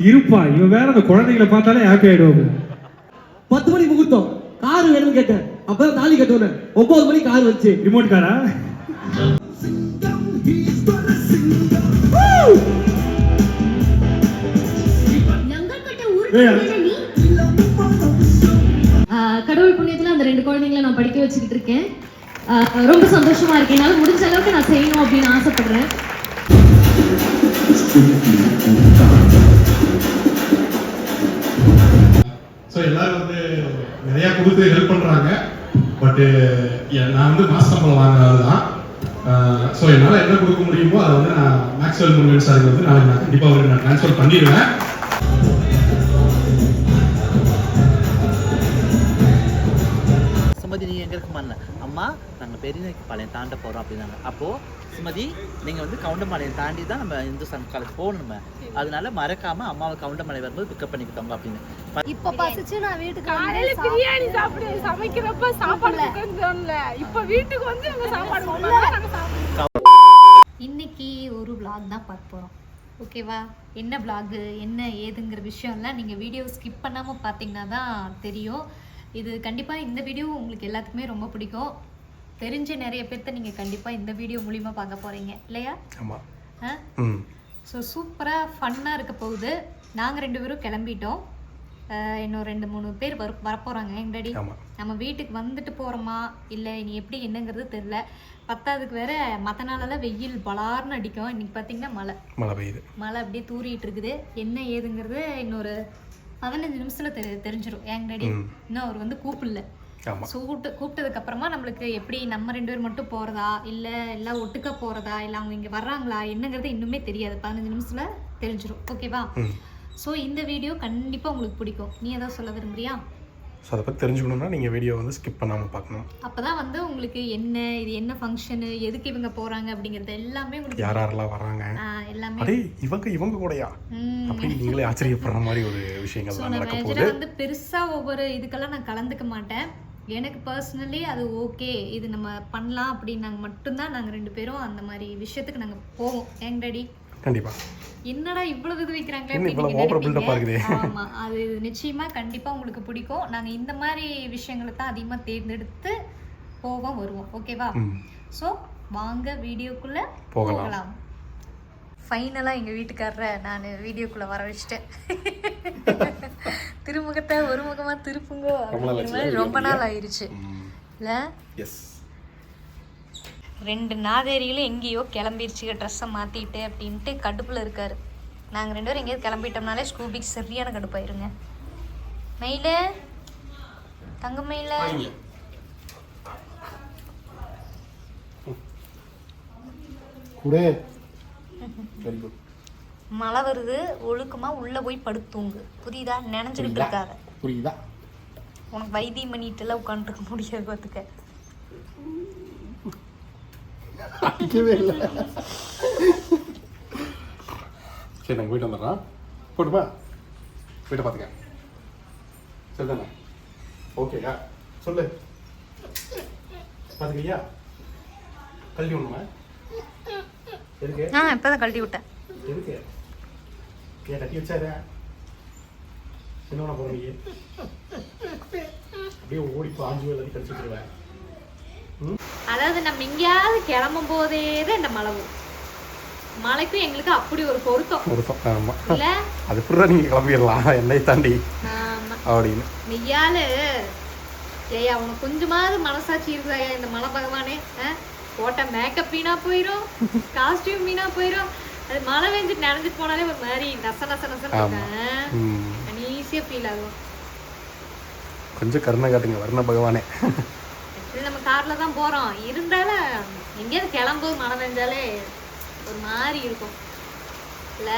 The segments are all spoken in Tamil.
இருப்பா இவன் வேற அந்த குழந்தைகளை பார்த்தாலே ஹாப்பி ஆயிடுவாங்க. 10 மணி முகூர்த்தம் கார் வேணும்னு கேட்டேன். அப்பதான் தாலி கட்டுவேன். 9 மணிக்கு கார் வந்துச்சு. ரிமோட் காரா? கடவுள் புண்ணியத்துல அந்த 2 குழந்தைங்களை நான் படிக்க வச்சுக்கிட்டு இருக்கேன். ரொம்ப சந்தோஷமா இருக்கேன். என்னால முடிஞ்ச அளவுக்கு நான் செய்யணும் அப்படின்னு ஆசைப்படுறேன். ஸோ எல்லாரும் வந்து நிறைய கொடுத்து ஹெல்ப் பண்றாங்க. பட் நான் வந்து மாச சம்பளம் வாங்குறது தான். ஸோ என்னால் என்ன கொடுக்க முடியுமோ அதை வந்து நான் மேக்ஸ்வெல் முருகன் சாருக்கு வந்து நான் கண்டிப்பாக அவருக்கு நான் ட்ரான்ஸ்ஃபர் பண்ணிடுவேன். சுமதி நீங்கள் எங்கே இருக்குமான்னு, அம்மா நாங்கள் பெரியநாய்க்கு பாளையம் தாண்ட போகிறோம் அப்படின்னாங்க. அப்போது சுமதி நீங்கள் வந்து கவுண்டம்பாளையம் தாண்டி தான் நம்ம இந்து சங்க காலேஜ் போகணும். அதனால மறக்காமல் அம்மாவை கவுண்டம்பாளையம் வரும்போது பிக்கப் பண்ணிக்கிட்டோங்க அப்படின்னு. இப்போ பசிச்சு நான் வீட்டுக்கு காலையில பிரியாணி சாப்பிடு சமைக்கிறப்ப சாப்பாடு குக்கன்ல இப்போ வீட்டுக்கு வந்து நாங்க சாப்பாடு இன்னைக்கு ஒரு vlog தான் பார்க்க போகிறோம். ஓகேவா? என்ன vlog என்ன ஏதுங்கிற விஷயம்லாம் நீங்கள் வீடியோ ஸ்கிப் பண்ணாமல் பார்த்தீங்கன்னா தான் தெரியும். இது கண்டிப்பாக இந்த வீடியோ உங்களுக்கு எல்லாத்துக்குமே ரொம்ப பிடிக்கும். தெரிஞ்ச நிறைய பேர்த்த நீங்கள் கண்டிப்பாக இந்த வீடியோ மூலிமா பார்க்க போகிறீங்க இல்லையா? ஆமாம். ஸோ சூப்பராக ஃபன்னாக இருக்க போகுது. நாங்கள் 2 பேரும் கிளம்பிட்டோம். இன்னும் 2-3 பேர் வரப்போகிறாங்க எங்கடி. நம்ம வீட்டுக்கு வந்துட்டு போகிறோமா இல்லை இனி எப்படி என்னங்கிறது தெரில. பத்தாவதுக்கு வேற மற்ற நாளெல்லாம் வெயில் பலார்னு அடிக்கும். இன்னைக்கு பார்த்தீங்கன்னா மழை பெய்யுது. மழை அப்படியே தூரிட்டு இருக்குது. என்ன ஏதுங்கிறது இன்னொரு 15 நிமிஷத்தில் தெரிஞ்சிடும். எங்கடி இன்னும் அவர் வந்து கூப்பிடல. ஸோ கூப்பிட்டதுக்கு அப்புறமா நம்மளுக்கு எப்படி நம்ம 2 பேர் மட்டும் போகிறதா இல்லை எல்லாம் ஒட்டுக்க போகிறதா இல்லை அவங்க இங்கே வர்றாங்களா என்னங்கிறது இன்னுமே தெரியாது. 15 நிமிஷத்தில் தெரிஞ்சிடும். ஓகேவா? ஸோ இந்த வீடியோ கண்டிப்பாக உங்களுக்கு பிடிக்கும். நீ ஏதாவது சொல்ல விரும்புறியா? ஸோ அதை பற்றி தெரிஞ்சுக்கணுன்னா நீங்கள் வீடியோ வந்து ஸ்கிப் பண்ணாமல் பார்க்கணும். அப்போ தான் வந்து உங்களுக்கு என்ன இது என்ன ஃபங்க்ஷனு எதுக்கு இவங்க போகிறாங்க அப்படிங்கிறது எல்லாமே உங்களுக்கு யாரெல்லாம் வராங்க எல்லாமே. அதே இவங்க கூடயா அப்படின்னு நீங்களே ஆச்சரியப்படுற மாதிரி ஒரு விஷயங்கள் தான் நடக்க போகுது. வந்து பெருசாக ஒவ்வொரு இதுக்கெல்லாம் நான் கலந்துக்க மாட்டேன். எனக்கு பர்சனலி அது ஓகே இது நம்ம பண்ணலாம் அப்படின்னு நாங்கள் மட்டும்தான் நாங்கள் 2 பேரும் அந்த மாதிரி விஷயத்துக்கு நாங்கள் போவோம். ஏங் டாடி கண்டிப்பா என்னடா இவ்வளவு இது வைக்கிறாங்களே. ஆமா அது நிச்சயமா கண்டிப்பா உங்களுக்கு பிடிக்கும். நாங்க இந்த மாதிரி விஷயங்களை தான் அதிகமா தேர்ந்தெடுத்து போவோம் வருவோம். ஓகேவா? ஸோ வாங்க வீடியோக்குள்ள போகலாம். ஃபைனலாக எங்கள் வீட்டுக்காரரை நான் வீடியோக்குள்ளே வர வச்சிட்டேன். திருமுகத்தை ஒரு முகமாக திருப்புங்க அப்படிங்கிற மாதிரி ரொம்ப நாள் ஆயிடுச்சு இல்லை? 2 நாதேரியிலும் எங்கேயோ கிளம்பிடுச்சுங்க ட்ரெஸ்ஸை மாற்றிட்டு அப்படின்ட்டு கடுப்பில் இருக்கார். நாங்கள் 2 பேரும் எங்கேயாவது கிளம்பிட்டோம்னாலே ஸ்கூபிக்கு சரியான கடுப்பாயிருங்க. மயில தங்க மயில மழை வருது ஒழுக்கமா உள்ள போய் படுத்தூங்கு. புரியுதா? நினைஞ்சுக்கிட்டு இருக்காத. புரியுதா? உனக்கு வைத்தியம் பண்ணிட்டு எல்லாம் உட்காந்துருக்க முடியாது. பார்த்துக்க சரி நாங்கள் போயிட்டு வந்துடுறோம். போட்டுப்பா போயிட்டு பார்த்துக்க. சரி தானே? ஓகேயா? சொல்லு பார்த்துக்கியா? கழட்டி விடணுமா? எதுக்கு? இப்போதான் கழட்டி விட்டேன். எதுக்கு? ஏன் கட்டி வச்சாரு? என்ன போற நீ? அப்படியே ஓடி பாஞ்சு எல்லாத்தையும் கடிச்சு வச்சிருவேன். அதாவது நம்ம எங்கேயாவது கிளம்பும் போதே தான் இந்த மழை வரும். மழைக்கும் எங்களுக்கு அப்படி ஒரு பொருத்தம். ஆமா இல்ல? அது புறா நீங்க கிளம்பிடலாம் என்னை தாண்டி அப்படின்னு. நெய்யாலு ஏயா உனக்கு கொஞ்சமாவது மனசாட்சி இருக்குதாயா இந்த மழை பகவானே? போட்ட மேக்கப் வீணா போயிடும், காஸ்டியூம் வீணா போயிடும். அது மழை பெஞ்சிட்டு நனைஞ்சிட்டு போனாலே ஒரு மாதிரி நச ஈஸியா ஃபீல் ஆகும். கொஞ்சம் கருணை காட்டுங்க வர்ண பகவானே. நம்ம கார்ல தான் போறோம், இருந்தாலும் எங்கேயாவது கிளம்பும்போது மழை பெஞ்சாலே ஒரு மாதிரி இருக்கும் இல்ல?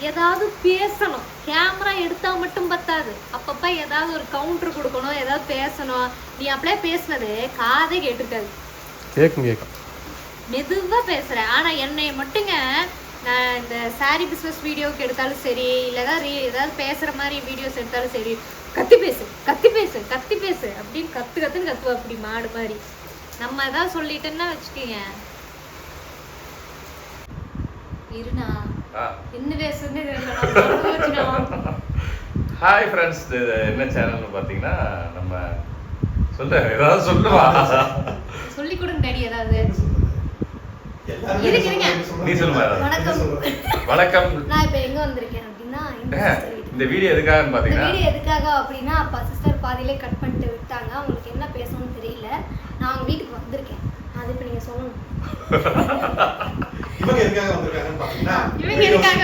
ஏதாவது பேசணும். கேமரா எடுத்தா மட்டும் பத்தாது, அப்பப்ப ஏதாவது ஒரு கவுண்டர் கொடுக்கணும், ஏதாவது பேசணும். நீ அப்படியே பேசுனது காதே கேட்டிருக்காது. கேட்கும் மெதுவா பேசுற. ஆனா என்னை மட்டுங்க நான் இந்த சாரி பிஸ்னஸ் வீடியோக்கு எடுத்தாலும் சரி, இல்லை ஏதாவது பேசுற மாதிரி வீடியோஸ் எடுத்தாலும் சரி, கத்தி பேசு கத்தி பேசு கத்தி பேசு அப்படின்னு கத்துன்னு கத்துவா. அப்படி மாடு மாதிரி நம்ம ஏதாவது சொல்லிட்டேன்னா வச்சுக்கோங்க, இருண்ணா ஆ. என்ன பேசுறதுன்னு ஹாய் ஃப்ரெண்ட்ஸ், இது என்ன சேனல்னு பார்த்தீங்கன்னா நம்ம ஏதாவது சொல்லுவா. சொல்லி கொடுங்க டாடி ஏதாவது. நீ சொல்லுமா. வணக்கம். வணக்கம். நான் இப்போ எங்க வந்திருக்கேன் அப்படின்னா இந்த வீடியோ எதுக்காகன்னு பார்த்தீங்கன்னா வீடியோ எதுக்காக அப்படின்னா அப்பா சிஸ்டர் பாதியிலே கட் பண்ணிட்டு விட்டாங்க. அவங்களுக்கு என்ன பேசணும்னு தெரியல. நான் அவங்க வீட்டுக்கு வந்திருக்கேன். அது இப்போ நீங்க சொல்லணும். இவங்க எதுக்காக வந்திருக்காங்கன்னு பாத்தீங்கன்னா இவங்க எதுக்காக?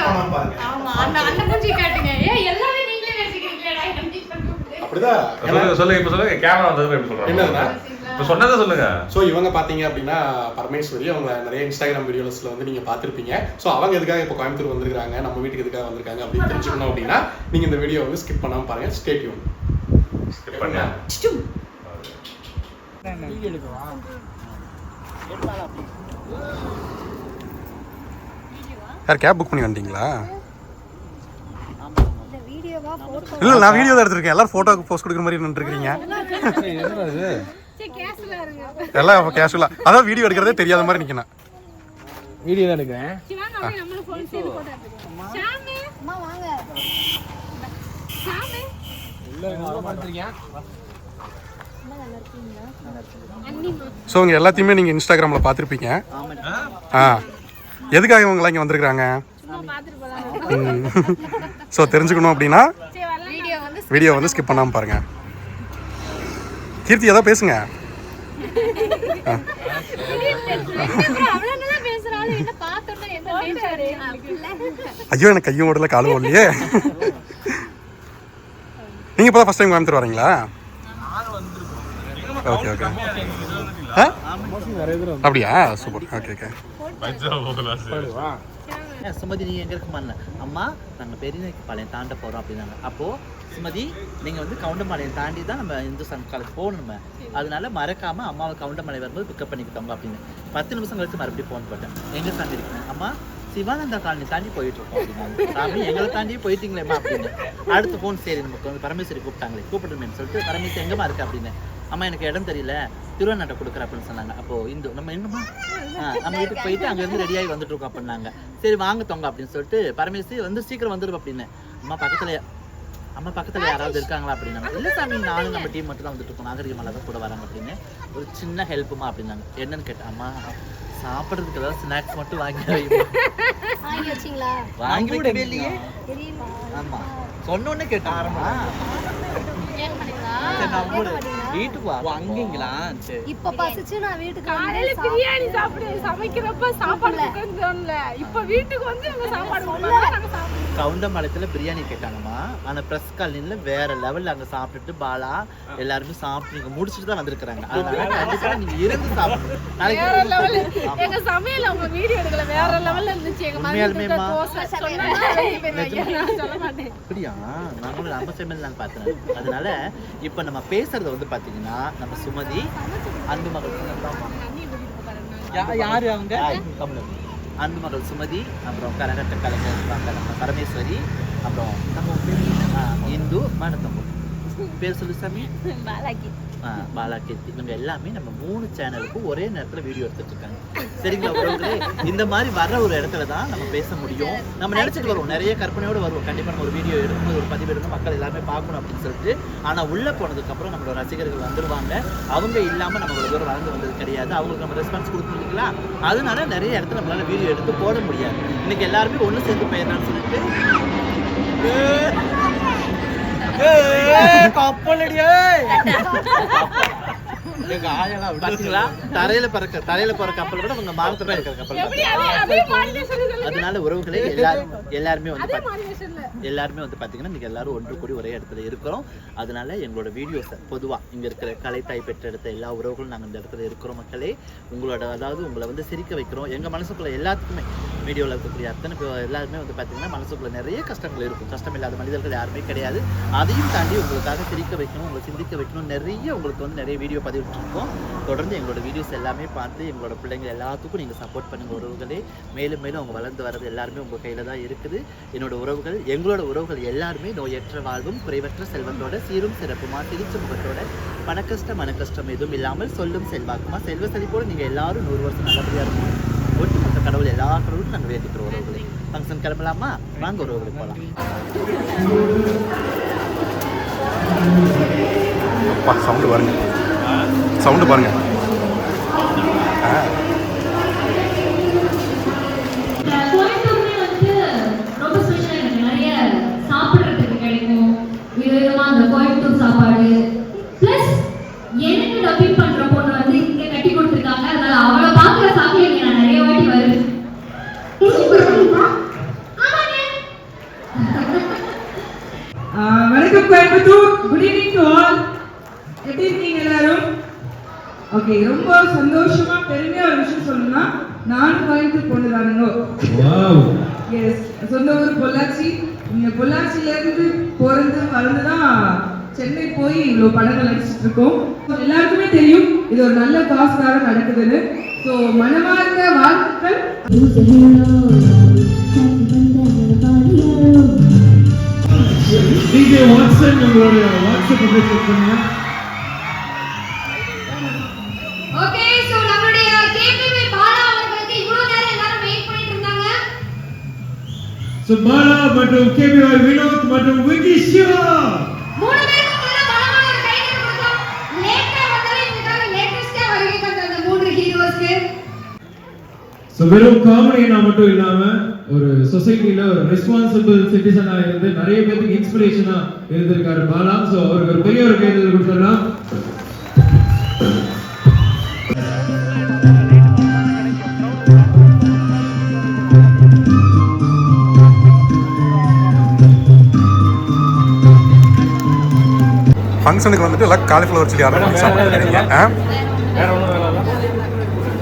ஆமா, அந்த அண்ணன் மூஞ்சி காட்டுங்க. எல்லாமே நீங்களே பேசிக்கிறீங்களேடா. அப்படிதான் சொல்லுங்க. இப்ப சொல்லுங்க. கேமரா வந்தது எப்படி சொல்றாங்க? என்னன்னா இப்ப சொன்னதை சொல்லுங்க. ஸோ இவங்க பார்த்தீங்க அப்படின்னா பரமேஸ்வரி, அவங்க நிறைய இன்ஸ்டாகிராம் வீடியோஸ்ல வந்து நீங்க பார்த்துருப்பீங்க. ஸோ அவங்க எதுக்காக இப்போ கோயம்புத்தூர் வந்திருக்காங்க, நம்ம வீட்டுக்கு எதுக்காக வந்திருக்காங்க அப்படின்னு தெரிஞ்சுக்கணும் அப்படின்னா நீங்க இந்த வீடியோ வந்து ஸ்கிப் பண்ணாம பாருங்க. Stay tune. ஸ்கிப் பண்ணா யார் கேப் புக் பண்ணி வந்துட்டீங்களா? இந்த வீடியோவா போட்டோ இல்லை, நான் வீடியோ தான் எடுத்திருக்கேன். எல்லாரும் ஃபோட்டோக்கு போஸ்ட் கொடுக்குற மாதிரி நின்றுருக்கீங்க. எல்லாம் கேஷுவலாக அதான் வீடியோ எடுக்கிறதே தெரியாத மாதிரி நிற்கணும். வீடியோ தான் எடுக்கிறேன். அம்மா வாங்க. ஸோ இவங்க எல்லாத்தையுமே நீங்கள் இன்ஸ்டாகிராமில் பார்த்துருப்பீங்க. ஆ, எதுக்காக இவங்களாம் இங்கே வந்திருக்காங்க? ஸோ தெரிஞ்சுக்கணும் அப்படின்னா வீடியோ வந்து ஸ்கிப் பண்ணாமல் பாருங்கள். கீர்த்தி ஏதாவது பேசுங்க. ஐயோ, எனக்கு கையும் ஓடல காலும் ஓடலையே. நீங்கள் இப்போ தான் ஃபஸ்ட் டைம் கோயம்புத்தூர் வரீங்களா? Okay okay. அப்படியா? சூப்பர். Okay okay. சுமதி நீ எங்க இருக்குமா? அம்மா நாங்க பெரியநாய்க்கு பாளையம் தாண்ட போறோம் அப்படின்னாங்க. அப்போ சுமதி நீங்க வந்து கவுண்டம்பாளையம் தாண்டி தான் நம்ம இந்துஸ்தான் காலேஜ் போகணும். அதனால மறக்காம அம்மாவை கவுண்டம்பாளையம் வரும்போது பிக்கப் பண்ணிக்கிட்டோங்க அப்படின்னு 10 நிமிஷம் கழிச்சு மறுபடியும் போன் போட்டேன். எங்க தாண்டி இருக்கேன்? அம்மா சிவானந்தா காலனி தாண்டி போயிட்டு இருக்கோம் அப்படின்னா. சாமி எங்களை தாண்டியே போயிட்டீங்களேம்மா அப்படின்னு. அடுத்த போன் சரி நமக்கு வந்து பரமேஸ்வரி கூப்பிட்டாங்களே, கூப்பிட்டுருமேன்னு சொல்லிட்டு பரமேஸ்வரி எங்கம்மா இருக்கு அப்படின்னு. அம்மா எனக்கு இடம் தெரியல, திருவண்ணாட்டை கொடுக்குற அப்படின்னு சொன்னாங்க. அப்போ இந்து நம்ம என்னம்மா நம்ம வீட்டுக்கு போயிட்டு அங்கேருந்து ரெடியாகி வந்துட்டு இருக்கோம் அப்படின்னாங்க. சரி வாங்க தொங்க அப்படின்னு சொல்லிட்டு பரமேஸ்வரி வந்து சீக்கிரம் வந்துடும் அப்படின்னு. அம்மா பக்கத்துல யாராவது இருக்காங்களா அப்படின்னாங்க. இல்லை சாமி நானும் நம்ம டீம் மட்டும் தான் வந்துட்டு இருக்கோம், நாகரிகமால தான் கூட வராங்க அப்படின்னு. ஒரு சின்ன ஹெல்ப்புமா அப்படின்னாங்க. என்னன்னு கேட்டேன். அம்மா சாப்பிட்றதுக்கு ஏதாவது ஸ்நாக்ஸ் மட்டும் வாங்கி வச்சிங்களா? வாங்கி வைக்கவே இல்லையே. தெரியுமா? ஆமா சொன்னோன்னே கேட்டேன். ஆரம்பா வீட்டுக்கு வா அங்கீங்களா? சரி இப்ப பசிச்சு நான் வீட்டுக்கு காலையில பிரியாணி சமைக்கிறப்ப சாப்பாடு கொடுக்கணும்ல. இப்ப வீட்டுக்கு வந்து இவங்க சாப்பாடு கொடுப்பாங்க, நாங்க சாப்பிடுவோம். கவுண்டம்பாளையத்துல பிரியாணி கேட்டாங்கம்மா. ஆனா பிரஸ் காலனில வேற லெவல்ல அங்க சாப்பிட்டுட்டு பாலா எல்லாருமே சாப்பிட்டு நீங்க முடிச்சுட்டு தான் வந்திருக்காங்க. அதனால கண்டிப்பா நீங்க இருந்து சாப்பிடணும். வேற லெவல் எங்க சமையல் அவங்க வீடியோ எடுக்கல, வேற லெவல்ல இருந்துச்சு. எங்க உண்மையாலுமேமா சொல்ல மாட்டேன். அப்படியா? நாங்களும் நம்ம சமையல் தான் பார்த்தேன். அதனால இப்ப நம்ம பேசுறது வந்து பாத்தீங்கன்னா நம்ம சுமதி அன்பு மகள் யாரு அவங்க அன்பு மகள் சுமதி, அப்புறம் கரகட்ட கலைஞர் நம்ம பரமேஸ்வரி, அப்புறம் நம்ம இந்து மனத்தம்பு பேர் சொல்லு சாமி பாலாகீர்த்தி. இவங்க எல்லாமே நம்ம 3 சேனலுக்கும் ஒரே நேரத்தில் வீடியோ எடுத்துட்டு இருக்காங்க. சரிங்களா உறவுகளே? இந்த மாதிரி வர்ற ஒரு இடத்துல தான் நம்ம பேச முடியும். நம்ம நினைச்சிட்டு வருவோம், நிறைய கற்பனையோடு வருவோம், கண்டிப்பாக நம்ம ஒரு வீடியோ எடுக்கணும், ஒரு பதிவு எடுக்கணும், மக்கள் எல்லாமே பார்க்கணும் அப்படின்னு சொல்லிட்டு. ஆனால் உள்ளே போனதுக்கப்புறம் நம்மளோட ரசிகர்கள் வந்துடுவாங்க. அவங்க இல்லாமல் நம்ம ஒரு தூரம் வளர்ந்து வந்தது கிடையாது. அவங்களுக்கு நம்ம ரெஸ்பான்ஸ் கொடுத்துருக்கீங்களா? அதனால நிறைய இடத்துல நம்மளால வீடியோ எடுத்து போட முடியாது. இன்னைக்கு எல்லாருமே ஒன்று சேர்ந்து போயிடலான்னு சொல்லிட்டு தரையில போற கப்பல் விட உங்க மானத்துல இருக்கிற கப்பல். அதனால உறவுகளே எல்லாருமே வந்து பாத்தீங்கன்னா நீங்க எல்லாரும் ஒன்று கூடி ஒரே இடத்துல இருக்கிறோம். அதனால எங்களோட வீடியோஸ் பொதுவா இங்க இருக்கிற கலைத்தாய் பெற்ற இடத்த எல்லா உறவுகளும் நாங்க இந்த இடத்துல இருக்கிறோம். மக்களே உங்களோட அதாவது உங்களை வந்து சிரிக்க வைக்கிறோம். எங்க மனசுக்குள்ள எல்லாத்துக்குமே வீடியோவில் இருக்கக்கூடிய அத்தனை எல்லாருமே வந்து பாத்தீங்கன்னா மனசுக்குள்ள நிறைய கஷ்டங்கள் இருக்கும். கஷ்டம் இல்லாத மனிதர்கள் யாருமே கிடையாது. அதையும் தாண்டி உங்களுக்காக சிரிக்க வைக்கணும், உங்களை சிந்திக்க வைக்கணும். நிறைய உங்களுக்கு வந்து நிறைய வீடியோ பதிவிட்டுருக்கோம். தொடர்ந்து எங்களோட வீடியோஸ் எல்லாமே பார்த்து எங்களோட பிள்ளைங்க எல்லாத்துக்கும் நீங்கள் சப்போர்ட் பண்ணுங்க உறவுகளே. மேலும் மேலும் அவங்க வளர்ந்து வர்றது எல்லாருமே உங்கள் கையில் தான் இருக்குது. என்னோட உறவுகள் எங்களோட உறவுகள் எல்லாருமே நோயற்ற வாழ்வும் குறைவற்ற செல்வத்தோட சீரும் சிறப்புமா சிரிச்ச முகத்தோட மனக்கஷ்டம் எதுவும் இல்லாமல் சொல்லும் செல்வாக்குமா செல்வ செழிப்போடு நீங்கள் எல்லாரும் 100 வருஷம் நல்லபடியாக இருக்கும். ஒட்டுமொத்த கடவுள் எல்லா கடவுளும் நாங்கள் வேண்டிக்கிறோம் உறவுகளை. ஃபங்க்ஷன் கிளம்பலாமா? வாங்க உறவுகளை போகலாம். அப்பா சவுண்டு பாருங்க, சவுண்டு பாருங்க. கோயம்புத்தூர்லேயே வந்து ரொம்ப ஸ்பெஷலாக எனக்கு நிறைய சாப்பிட்றதுக்கு கிடைக்கும். விதவிதமாக அந்த கோயம்புத்தூர் சாப்பாடு ப்ளஸ் எனக்கு டப்பிங் பண்ணுற பொண்ணு வந்து இங்கே கட்டி கொடுத்துருக்காங்க. அதனால அவளை பார்க்குற சாப்பிட்டு நான் நிறைய வாட்டி வருவேன். வணக்கம் Coimbatore. Good evening to all. எப்படி இருக்கீங்க எல்லாரும்? ஓகே, ரொம்ப சந்தோஷமா பெருமையா ஒரு விஷயம் சொல்லணும்னா நானும் கோயம்புத்தூர் பொண்ணு தானுங்க. எஸ், சொந்த ஊர் பொள்ளாச்சி. இங்க பொள்ளாச்சியில இருந்து பிறந்து வளர்ந்துதான் சென்னை போய் இவ்வளவு படங்கள் நடிச்சிட்டு இருக்கோம். எல்லாருக்குமே தெரியும் இது ஒரு நல்ல காசுக்காக நடக்குதுன்னு. ஸோ மனமார்ந்த வாழ்த்துக்கள். DJ வாட்சன் உங்களுடைய வாட்ஸ்அப் அட்ரஸ் செக் பண்ணுங்க. ஓகே, சோ நம்மளுடைய கேபிவி பாலா அவர்களுக்கு இவ்வளவு நேரம் எல்லாரும் வெயிட் பண்ணிட்டு இருந்தாங்க. சோ பாலா மற்றும் கேபிவி வினோத் மற்றும் விக்கி சிவா மூணு பேருக்கும் நல்ல பலமான ஒரு கைதட்டல் கொடுத்தோம். லேட்டா வந்தாலும் இதுக்காக லேட்டஸ்டா வருகை தந்த அந்த மூன்று ஹீரோஸ்க்கு. சோ வெறும் காமெடினா மட்டும் இல்லாம ஒரு சொசைட்டில ஒரு ரெஸ்பான்சிபிள் சிட்டிசனா இருந்து நிறைய பேருக்கு இன்ஸ்பிரேஷனா இருந்திருக்காரு பாலா. சோ அவருக்கு ஒரு பெரிய ஒரு கைதட்டல் கொடுத்துடலாம். ஃபங்க்ஷனுக்கு வந்துட்டு எல்லாம் காலிஃப்ளவர் சில்லி ஆர்டர் பண்ணி சாப்பிடுறீங்க.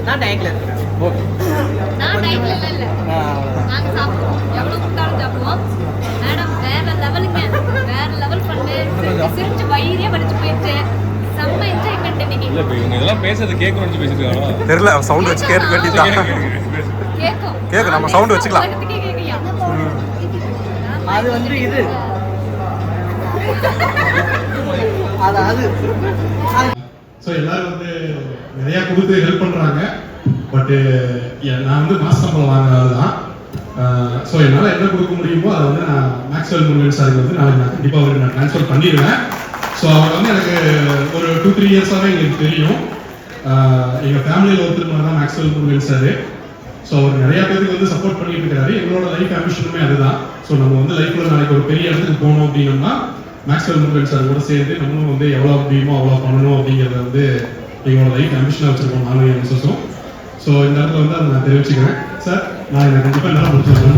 நான் டயட்ல இருக்கேன். நான் டயட்ல இல்ல. நாங்க சாப்பிடுவோம். எவ்வளவு கொடுத்தாலும் சாப்பிடுவோம். மேடம் வேற லெவலுங்க. வேற லெவல் பண்ணு. சிரிச்சு வயிறே வலிச்சு போயிடுச்சு. செம்ம என்ஜாய்மென்ட் இன்னைக்கு. இல்ல இவங்க இதெல்லாம் பேசுறது கேட்கணும்னு பேசிட்டு இருக்காங்க. தெரியல, சவுண்ட் வச்சு கேட்க வேண்டியதான். கேட்க நம்ம சவுண்ட் வச்சுக்கலாம். அது வந்து இது அதாவது ஸோ எல்லாரும் வந்து நிறையா கொடுத்து ஹெல்ப் பண்ணுறாங்க. பட்டு நான் வந்து மாச சம்பளம் வாங்குறது தான். ஸோ என்னால் என்ன கொடுக்க முடியுமோ அதை வந்து நான் மேக்ஸ்வெல் முருகன் சாருக்கு வந்து நான் கண்டிப்பாக அவருக்கு நான் ட்ரான்ஸ்ஃபர் பண்ணிடுவேன். ஸோ அவர் வந்து எனக்கு ஒரு 2-3 இயர்ஸாகவே எங்களுக்கு தெரியும். எங்கள் ஃபேமிலியில் ஒருத்தர் மாதிரி தான் மேக்ஸ்வெல் முருகன் சார். ஸோ அவர் நிறையா பேருக்கு வந்து சப்போர்ட் பண்ணிட்டு இருக்காரு. எங்களோட லைஃப் ஆம்பிஷனுமே அதுதான். ஸோ நம்ம வந்து லைஃப்பில் நாளைக்கு ஒரு பெரிய இடத்துக்கு போகணும் அப்படின்னோம்னா மேக்ஸ்வெல் முருகன் சார் கூட சேர்ந்து நம்மளும் வந்து எவ்வளோ முடியுமோ அவ்வளோ பண்ணணும் அப்படிங்கிறத வந்து எங்களோட லைஃப் ஆம்பிஷனாக வச்சுருக்கோம் நானும் என் மிஸ்ஸஸும். ஸோ இந்த இடத்துல வந்து அதை நான் தெரிவிச்சுக்கிறேன். சார் நான் எனக்கு கண்டிப்பாக நல்லா முடிச்சிருக்கேன்.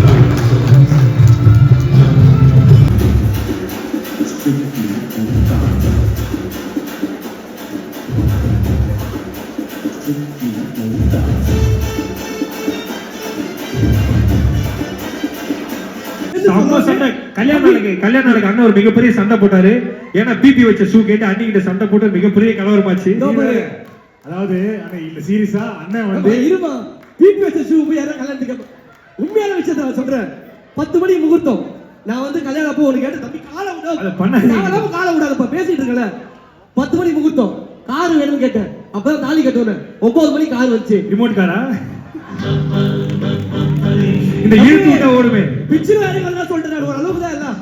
கல்யாண நாளைக்கு அண்ணன் ஒரு மிகப்பெரிய சண்டை போட்டாரு. ஏன்னா பிபி வச்ச ஷூ கேட்டு அன்னிக்கிட்ட சண்டை போட்டு மிகப்பெரிய கலவரமாச்சு. அதாவது இல்ல சீரியஸா அண்ணன் வந்து இருமா பிபி வச்ச ஷூ போய் யாரும் கல்யாணத்துக்கு உண்மையான விஷயத்தை நான் சொல்றேன். 10 மணி முகூர்த்தம். நான் வந்து கல்யாணம் அப்போ உனக்கு கேட்ட தம்பி காலை விடாது காலை விடாதப்பா பேசிட்டு இருக்கல. 10 மணி முகூர்த்தம் கார் வேணும்னு கேட்டேன். அப்பதான் தாலி கட்டுவேன். 9 மணி கார் வந்துச்சு. ரிமோட் காரா? இந்த இழுத்து ஓடுமே பிக்சர் வேற சொல்றேன். ஒரு அளவுக்கு தான் எல்லாம்.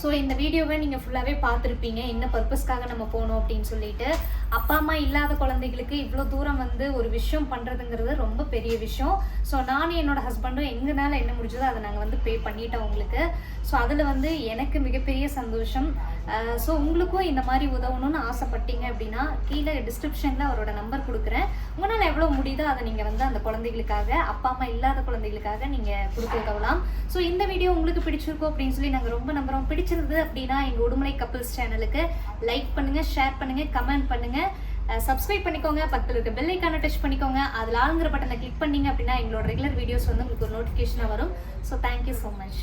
ஸோ இந்த வீடியோவை நீங்கள் ஃபுல்லாகவே பார்த்துருப்பீங்க. என்ன பர்பஸ்க்காக நம்ம போகணும் அப்படின்னு சொல்லிட்டு. அப்பா அம்மா இல்லாத குழந்தைகளுக்கு இவ்வளோ தூரம் வந்து ஒரு விஷயம் பண்ணுறதுங்கிறது ரொம்ப பெரிய விஷயம். ஸோ நானும் என்னோட ஹஸ்பண்டும் எங்களால் என்ன முடிஞ்சதோ அதை நாங்கள் வந்து பே பண்ணிட்டோம் உங்களுக்கு. ஸோ அதில் வந்து எனக்கு மிகப்பெரிய சந்தோஷம். ஸோ உங்களுக்கும் இந்த மாதிரி உதவணும்னு ஆசைப்பட்டீங்க அப்படின்னா கீழே டிஸ்கிரிப்ஷனில் அவரோட நம்பர் கொடுக்குறேன். உங்களால் எவ்வளோ முடியுதோ அதை நீங்கள் வந்து அந்த குழந்தைகளுக்காக, அப்பா அம்மா இல்லாத குழந்தைகளுக்காக நீங்கள் கொடுத்து உதவலாம். ஸோ இந்த வீடியோ உங்களுக்கு பிடிச்சிருக்கோம் அப்படின்னு சொல்லி நாங்கள் ரொம்ப நம்புகிறோம். பிடிச்சிருந்தது அப்படின்னா எங்கள் உடுமலை கப்பிள்ஸ் சேனலுக்கு லைக் பண்ணுங்கள், ஷேர் பண்ணுங்கள், கமெண்ட் பண்ணுங்கள், சப்ஸ்கிரைப் பண்ணிக்கோங்க. பக்கத்தில் இருக்க பெல் ஐக்கானை டச் பண்ணிக்கோங்க. அதில் ஆளுங்கிற பட்டனை கிளிக் பண்ணிங்க அப்படின்னா எங்களோட ரெகுலர் வீடியோஸ் வந்து உங்களுக்கு ஒரு நோட்டிஃபிகேஷனாக வரும். So thank you so much.